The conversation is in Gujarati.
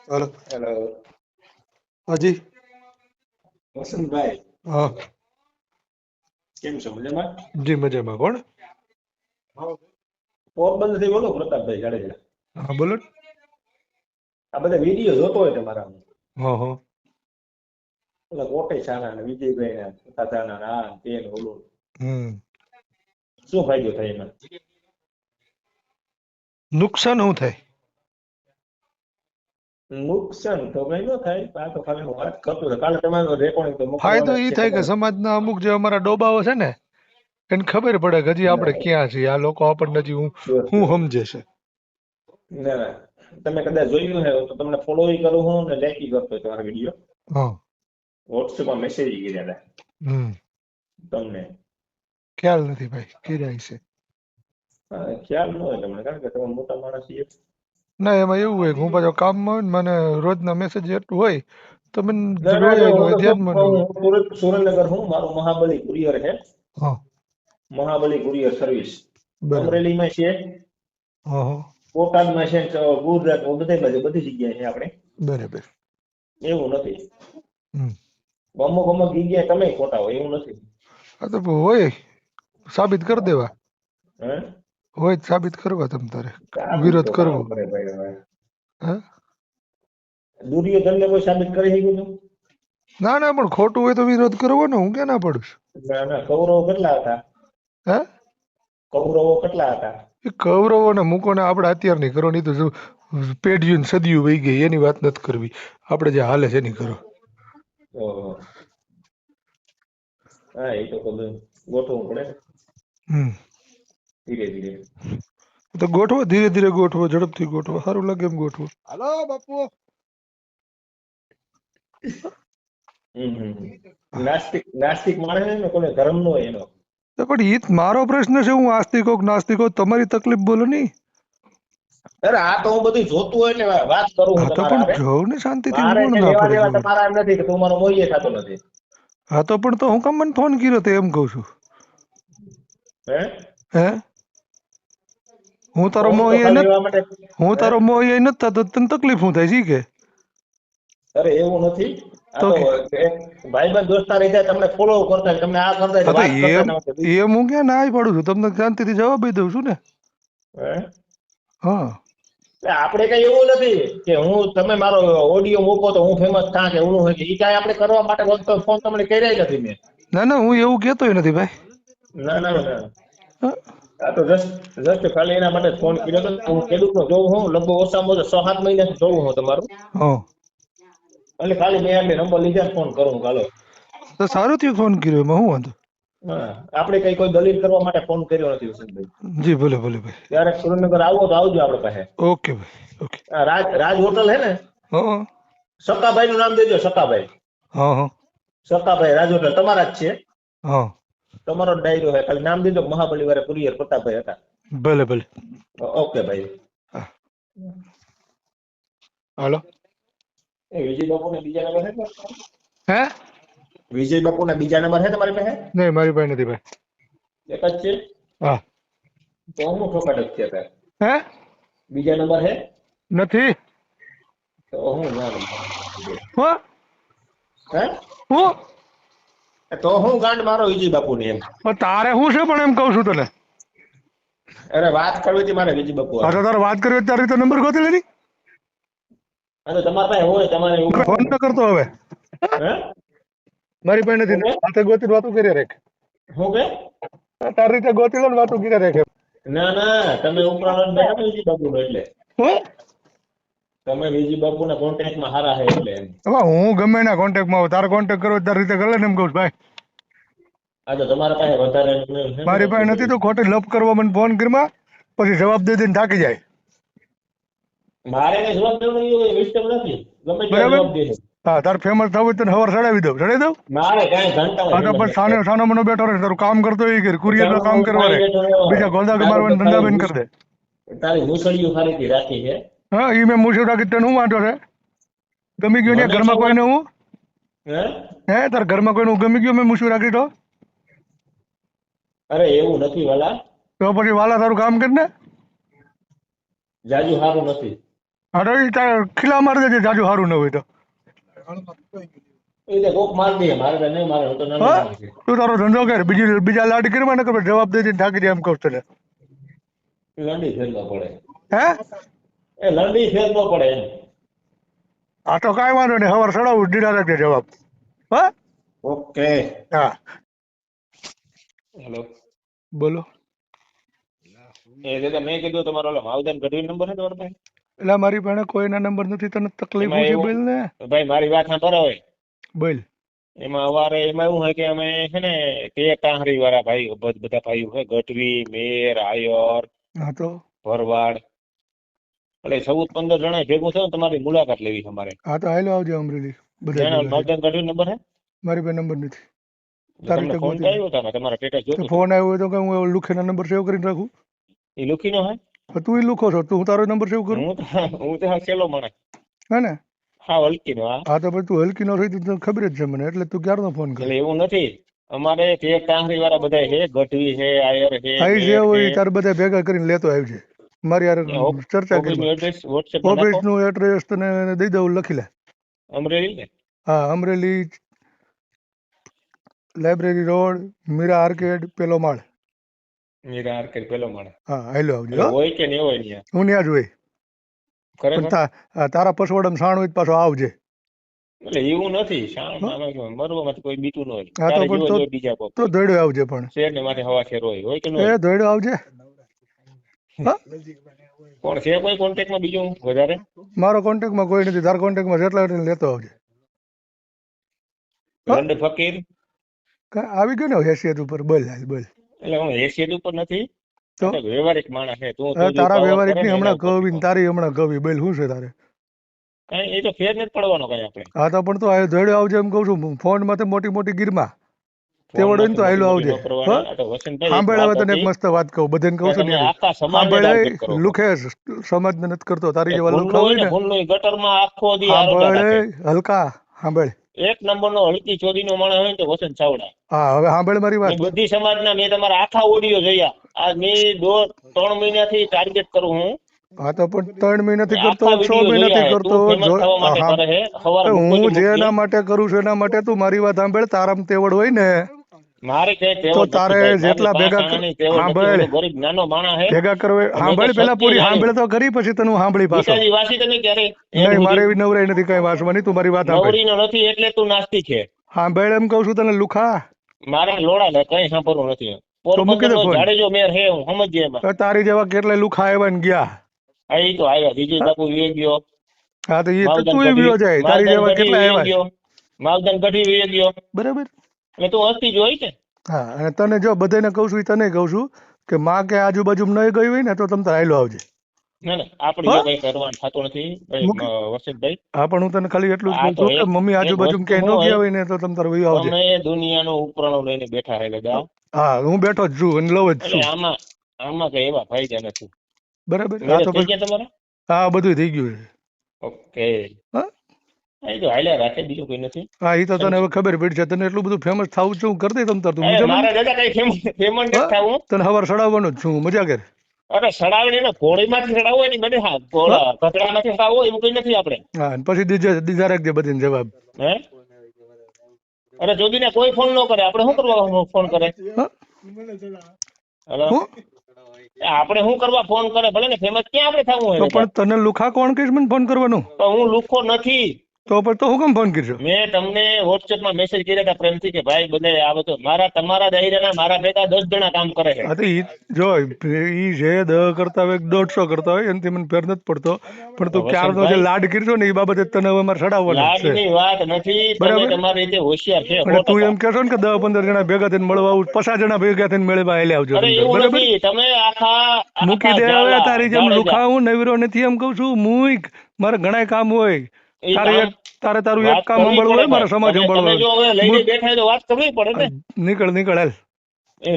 હાલો. હેલો હાજી. વસંતભાઈ, હા. કેમ છો? મજામાં? જી મજામાં. કોણ? પોરબંદર થી બોલો, પ્રતાપભાઈ જાડેજા. હા બોલો ને. આ બધા વિડીયો જોતો હોય તમારા, હા હા. ઓલા કોટે છાના ને વિજયભાઈ ને છોટા છાના ને આ ને તે ને ઓલું, શું ફાયદો થાય એમાં? નુકસાન શું થાય? નુકસાન તો કઈ ન થાય. આ તો ખાલી હું વાત કરતો હતો. કાલે તમારો રેકોર્ડિંગ તો ફાયદો મોકલવાના જ એ છે થાય કે તમારે. સમાજના અમુક જે અમારા ડોબાઓ છે ને એને ખબર પડે કે હજી આપણે ક્યાં છીએ, આ લોકો આપણને હજી હું સમજે છે. ના ના, તમે કદાચ જોયું હે તો તમને ફોલો કરું હું ને લાઈક કરતો તમારા વિડીયો. હા. વોટ્સએપમાં મેસેજ કર્યા હતા તમને. ખ્યાલ નથી ભાઈ, કિરાય છે. ખ્યાલ ન હોય તમને, કારણ કે તમે મોટા માણસ છીએ. ના એમાં એવું હોય કે હું પાછો કામમાં હોય ને મને રોજના મેસેજ એટલું હોય તો મને ના ના, જો જોયા ન હું હોય, તો ધ્યાનમાં ન હોય. સુરેન્દ્રનગર હું, મારું મહાબલી કુરિયર છે. હા. મહાબલી કુરિયર સર્વિસ બરાબર. અમરેલીમાં છે, હા હા. બોટાદમાં છે, ગુજરાત બધી બાજુ બધી જગ્યાએ છે આપણે. બરાબર. એવું નથી. હમ. અમુક અમુક જગ્યાએ તમે ખોટા હોય એવું નથી. આ તો હોય, સાબિત કરી દેવા. હે હોય તો સાબિત કરવા તમ તારે, સાબિત વિરોધ તો કરવો. કામ કરે ભાઈ. હવે હા. દુર્યોધનને કોઈ સાબિત કરી શક્યું હતું? ના ના, પણ ખોટું હોય તો વિરોધ કરવો ને, હું ક્યાં ના પડું છું. ના ના, કૌરવો કેટલા હતા? હે? કૌરવો કેટલા હતા? એ કૌરવોને મૂકો ને, આપણે અત્યારની કરો, નહીં તો પેઢીઓ ને સદીઓ વહી ગઈ એની વાત નથી કરવી. આપણે જે હાલે છે એની કરો. ઓહો. હા, એ તો બધું ગોઠવવું પડે ને, હમ. ધીરે ધીરે. તો ગોઠવો, ધીરે ધીરે ગોઠવો, ઝડપથી ગોઠવો, સારું લાગે એમ ગોઠવો. હાલો બાપુ. નાસ્તિક નાસ્તિક માણસ ને કોને ધર્મ નો હોય એનો. પણ ઈ મારો પ્રશ્ન છે, હું આસ્તિક હોઉં કે નાસ્તિક હોઉં, તમારી તકલીફ બોલો નહીં. અરે આ તો હું બધું જોતું હોય એટલે વાત કરું હું હા તો તમારા પણ હારે. જોઉં ને શાંતિથી, હું મારે કોણ કે ના લેવા પડે દેવા જોવાનું. તમારા એમ નથી કે તું મારો મોઈએ થતો નથી. હા તો પણ તો હું કામ મને ફોન કર્યો તો એમ કહું છું. હે હે? હું તારો ફોન તો મોહ ખાલી એવા માટે. નથી, હું હે તારો મોહ નથી થતો, તને તકલીફ શું થાય છે કે? અરે એવું નથી. આ તો તો કે એક ભાઈબંધ દોસ્તાર રીતે તમને ફોલો કરતા હોય, તમને આ કરતા હોય, હા તો વાત કરતા એમ હોય ને. એમ હું ક્યાં ના પાડું છું, તમને શાંતિથી જવાબ દઉં છું ને. હે હા. એટલે આપણે કઈ એવું નથી કે હું તમે મારો ઓડિયો મૂકો તો હું ફેમસ થા કે હું હોય, એ કાંઈ આપણે કરવા માટે વખત ફોન તમને કર્યા નથી મેં. ના ના, હું એવું કહેતોય નથી ભાઈ. ના ના ના, હા. આ તો જસ્ટ ખાલી એના માટે ફોન કર્યો હતો. હું ખેડૂતનો જોઉં હું, લગભગ ઓછામાં ઓછા 6-7 મહિનાથી જોઉં હું તમારું. હા. એટલે ખાલી મેં એટલે નંબર લીધા ફોન કરું હાલો. તો સારું થયું ફોન કર્યો, એમાં શું વાંધો? હા, આપણે કઈ દલીલ કરવા માટે ફોન કર્યો નથી વસંતભાઈ. જી ભલે ભલે ભાઈ. ક્યારેક સુરેન્દ્રનગર આવો તો આવજો આપણે પાસે. ઓકે ભાઈ, ઓકે. રાજ હોટલ હે ને? હા સકાભાઈ નું નામ દેજો. સકાભાઈ. હા હા સકાભાઈ રાજ હોટલ તમારા જ છે. હા. તમારો ડાયરો હે, ખાલી નામ દેજો. મહાબલી વાળા કુરિયર પ્રતાપભાઈ હતા. ભલે ભલે. ઓકે ભાઈ. હા. હાલો. એ વિજય બાપુ ને બીજા નંબર હે? હે? વિજય બાપુ ના બીજા નંબર હે તમારી પાસે? નહીં, મારી પાસે નથી ભાઈ. એક જ છે? હા. તો હું ઠોકાટ જ છે. હે? બીજા નંબર હે? નથી. તો હું જાણ. હું? હે? હું? તો હું ગાંડ મારો વિજય બાપુ ને એમ. તારે શું છે પણ એમ કહું છું તને. અરે વાત કરવી હતી મારે વિજય બાપુ હા હારે. તો તારે વાત કરવી હોય તારી રીતે નંબર ગોતી લેની. અને તમારા પાસે હોય તમારે એવું. ફોન ન કરતો હવે. હે? મારી પાસે હું નથી, કે? હાથે ગોતી વાતું કરી રાખ. હું કે? તારી રીતે ગોતી લો ને વાતું કરી રાખ. ના ના, તમે ઉપરાણ બેઠા ને વિજય બાપુ નો એટલે. હું? તમે વિજય બાપુ ના કોન્ટેક્ટમાં હારા હે એટલે એમ. હવે હું ગમે એના કોન્ટેક્ટમાં આવું, તારે કોન્ટેક્ટ કરવો તારી રીતે કરે ને એમ કહું છું ભાઈ. આ તો તમારા પાસે વધારે હે ને મારી પાસે એટલે નથી બધું. તો ખોટી લપ કરવા મને ફોન કરીમાં પછી જવાબ દઈ દઈને થાકી જાય. મારે કઈ જવાબ દેવાનો એવો સિસ્ટમ નથી. ગમે ત્યારે બરાબર. જવાબ દે છે. હા તારે ફેમસ થવું હોય તો હવાર ચડાવી દઉં, ચડાવી દઉં. મારે કઈ ઘંટા હા તો ફેમસ પણ નથી. સાનો મને બેઠો રહે, તારું કામ કરતો એ કરે, કુરિયર નું કામ કરવા સાઈ રે, બેઠો રહ્યો. બીજા ગોલદા તારું તો મારવાના ધંધા ખાલી બંધ કરી દે. તારી મુસળીઓ ખાલી રાખી છે. હા એ મેં મૂછું રાખી તને શું વાંધો છે? ગમી ગયો ને મને ઘરમાં કઈ કોઈને હું? હે? હે તારા ઘરમાં કોઈને હું ગમી ગયો મેં મૂછું રાખી તો? અરે એવું નથી વાલા. તો પછી વાલા તારું કામ કર ને. જાજુ સારું નથી. હા તો ઈ તારે ખીલા મારી દેજે જાજુ સારું ન હોય તો. એ તો કોક માર દે, મારે તો નહીં મારે, હું તો નાનો હા માણસ છું. તું તારો ધંધો કર, બીજા લાડ કરવા ને ખબર જવાબ દઈ થાકી જાય એમ કહું તને. લંડી ફેરવો પડે, હે એ લંડી ફેરવો પડે એમ. આ તો કાંઈ વાંધો નહીં, સવાર સડાવું દીધા રાખજે જવાબ. હા ઓકે. હા હેલો. બોલો. એ દાદા મેં કીધું તમારો ઓલો માવદાન ગઢવી નંબર છે તમારા પાસે? એટલે મારી પાસે કોઈના નંબર નથી, તને તકલીફ એમાં છે એવું, બોલ ને. ભાઈ મારી વાત સાંભળો હોય. બોલ. એમાં અવારે એમાં એવું હોય કે અમે છે ને તે કાંહરી વાળા ભાઈ બધા ભાઈઓ છે, ગઢવી, મેર, આયર, હા તો ભરવાડ, એટલે 14-15 જણા ભેગું થયું ને તમારી મુલાકાત લેવી છે અમારે. હા તો હાલો આવજો અમરેલી બધા ત્યાં ભેગા માવદાન ગઢવી નંબર છે? મારી પાસે નંબર નથી. એટલે તારી તમને ફોન તો ટકમાંથી આવ્યો હતો ને, તમારા સ્ટેટસ તો જોતું હતું. ફોન આવ્યો હોય તો કે હું લુખેના નંબર સેવ કરીને રાખું. એ લુખીનો હે? તું ઈ લુખો છો, તું તારો નંબર સેવ કરું હું તો છેલ્લો માણસ, હે ને. હા હલકીનો. હા હા તો પછી તું હલકી નો થઈ તો તને ખબર જ છે મને, એટલે તું ક્યારનો ફોન કરે. એટલે એવું નથી, અમારે તે કાંહરી વાળા બધા છે, ગઢવી છે, આયર છે, આઈ જે મેર છે. હોય તારે બધા ભેગા કરીને લેતો આવજે, મારી યાર ચર્ચા ઓફિસનું કરવા. એડ્રેસ વોટ્સએપમાં નાખો. ઓફિસનું એડ્રેસ તને દઈ દઉં, લખી લે. અમરેલી ને? હા Amreli, library road, Meera arcade, પેલો માળ. મીરા આર્કેડ પેલો માળે. હા હાલો આવજો. એટલે હો હોય કે નહીં હોય ત્યાં? હું ત્યાં જ હોય, પણ ખરેખર? તારા પસવડમ સાણ હોય તો પાછો આવજે. એટલે એવું નથી, શાણ હો? મરવામાં કોઈ બીતું ન હોય. હા તો તારે પણ જોવે તો જોવે બીજા કોક તો ધોડ્યો આવજે પણ. શેર ને માથે હવા શેર હોય કે ન એ હોય? ધોડ્યો આવજે. હા કોણ છે કોઈ કોન્ટેક્ટમાં બીજું વધારે? મારો કોન્ટેક્ટમાં કોઈ નથી, તારા કોન્ટેક્ટમાં જેટલા હોય એટલા લેતો આવજે. હા લંડ ફકીર? આવી ગયો ને હેસિયત ઉપર, બોલ હાલ બોલ. એટલે હું હેસિયત ઉપર નથી, તો આ તો વ્યવહારિક માણસ છે. તું જે તારા પાવર વ્યવહારિક કરે ની ને એના હમણાં ઉપરથી કવિ કહું. તારી હમણાં કવિ બોલ શું છે તારે. કઈ એ તો ફેર નથી પડવાનો કઈ આપણે. હા તો પણ તું આ ધોડ્યો આવજે એમ કહું છું, ફોન માં મોટી મોટી ગીરમાં તેવડ હોય ને તો મોટી હાલો મોટી આવજે. ન કરવાની. આ તો વસંતભાઈ એક સાંભળ વાત હવે તને એક હતી મસ્ત વાત કહું, બધાને કહું કે છું તમે ને. આખા સમાજને સાંભળ ટાર્ગેટ કરો છો. લુખે સમાજને નથી કરતો, તારી એ જેવા ભૂંડલો લુખા હોય હોય ને, ને. ભૂંડલો એ ગટરમાં આખો દી આરોટા સાંભળ નાખે. હલકા, સાંભળ. એક નંબરનો હલકી ચોરીનો માણસ હોય ને તો વસંત ચાવડા. હા હવે સાંભળ મારી મેં વાત. બધી સમાજના મેં તમારા આખા ઓડિયો જોયા. આ મેં 3 મહિનાથી ટાર્ગેટ કરું હું. હા તો પણ 3 મહિનાથી મેં કરતો આખા હોત, 6 વિડીયો મહિનાથી જોયા હે. કરતો તું હોત, ફેમસ થવા માટે હા કરે છે. સવાર મૂકજો હું જેના માટે કરું છું એના માટે. તું મારી વાત સાંભળ, તારામાં તેવડ હોય ને મારે કઈ તો તેવડ તારે નથી ભાઈ. મારી જેટલા 5 ભેગા આણાની તેવડ નથી. સાંભળ, હું તો ગરીબ નાનો માણસ હે. ભેગા કરવા મેં તો સાંભળ, પેલા સત્ય પૂરી જાણ્યું. સાંભળ તો ખરી, પછી તને હું સાંભળી પાછો. ગીતાજી વાંચી તમે ક્યારે? એન્ડ નહીં મારે સુધી એવી નવરાઈ નથી કઈ વાંચવાની, તું મારી વાત સાંભળ. નવરીનો નથી એટલે તું નાસ્તિક છે. સાંભળ એમ કહું છું તને લુખા. મારે લોડા ને કઈ સાંભળવું નથી. તો મૂકી દે પોરબંદરનો ફોન. જાડેજો મેર હે, હું સમજીએ એમાં. તારી જેવા કેટલાય લુખા આવ્યા ને ગયા. આ ઈ તો આવ્યા. વિજય હા બાપુ વિયે ગયો. હા તો એ માવદાન તું ગઢવી, વિયો જાય, તારી માવદાન જેવા ગઢવી કેટલા વિયે આવ્યા છે. ગયો. માવદાન ગઢવી વિયે ગયો. બરાબર. એટલે તું હસતી જ હોય કે? હા અને તને જો બધાને કહું છું, તને કહું છું કે માં કે આજુબાજુ નહીં ગઈ હોય ને તો તમે તારે હાલો આવજે. ના ના, આપણે જો હા કઈ કરવાનું થતું નથી ભાઈ મૂકી. વસંતભાઈ. હા પણ હું તને ખાલી એટલું જ આ કહું તો છું કે એક મમ્મી એક આજુબાજુ વસ્તુ ક્યાંય શું ન હોય, ગયા હોય ને તો તમે તારે વહી આવજે. તમે દુનિયાનું ઉપકરણો લઈને બેઠા હે દાદા. હા હું બેઠો જ છું અને લવ જ એટલે છું. આમાં કઈ એવા ફાયદા નથી. બરાબર. હા મેરેજ તો થઈ પછી ગયા તમારા? હા બધું થઈ ગયું છે. ઓકે. હા એ તો હાલ્યા રાખે, બીજું કઈ નથી. હા એ તો તને હવે ખબર પડી છે, તને એટલું બધું ફેમસ થવું છું કરી દે તમ તાર, તું મજા મારે મને. દાદા કઈ ફેમસ નથી હા થવું. તને સવાર સડાવવાનો જ છું, મજા કર. અરે સડાવણી ને ઘોડીમાંથી સડાવવું હોય ને બને. હા ઘોડા કચડામાંથી સડાવવું હોય એવું કઈ નથી આપણે. હા અને પછી દીજા રાખજે બધી જવાબ. હે અરે જોગીને કોઈ ફોન ન કરે, આપણે શું કરવા ફોન કરે? હા હેલો, હું આપણે શું કરવા ફોન કરે? ભલે ને ફેમસ ક્યાં આપણે થવું હોય તો દાદા? પણ તને લુખા કોણ કહીશ મને ફોન કરવાનું? તો હું લુખો નથી. તો પણ તો હું કેમ ફોન કરજો? મેં તમને વોટ્સએપમાં મેસેજ કર્યા હતા પ્રેમથી કે ભાઈ બધે આવે તો તમારા દાયરાના મારા ભેગા 10 જણા કામ કરે છે. હા તો જો ઈ છે 10 કરતા હોય 150 કરતા હોય એનાથી મને ફેર નથી પડતો, પણ તું ક્યારનો જે વસંતભાઈ, લાડ કર્યો ને એ બાબતે તને હવે મારે સડાવવાનો જ છે. લાડની વાત નથી. તમે બરાબર. તમારી રીતે હોશિયાર છે અને તું 100%. એમ કહેશો ને કે 10-15 જણા ભેગા થઈને મળવા આવું, 50 જણા ભેગા થઈને મેળવા હાલ્યા આવજો અરે તમે તાર. એવું બરાબર. નથી. તમે આખા મૂકી આખા દે હવે ઝાલા તારી જેમ જાડેજા લુખા હું નવીરો નથી એમ કહું છું. મૂક, મારે ઘણાય કામ હોય. એ કામ તારું એક વાત કામ કરવી સંભાળવું પડે હોય, મારે ભાઈ. સમાજ તમે સંભાળવો તમે જો હવે લઈને હોય. બેઠા હોય તો વાત કરવી પડે ને. નીકળ હાલ. એ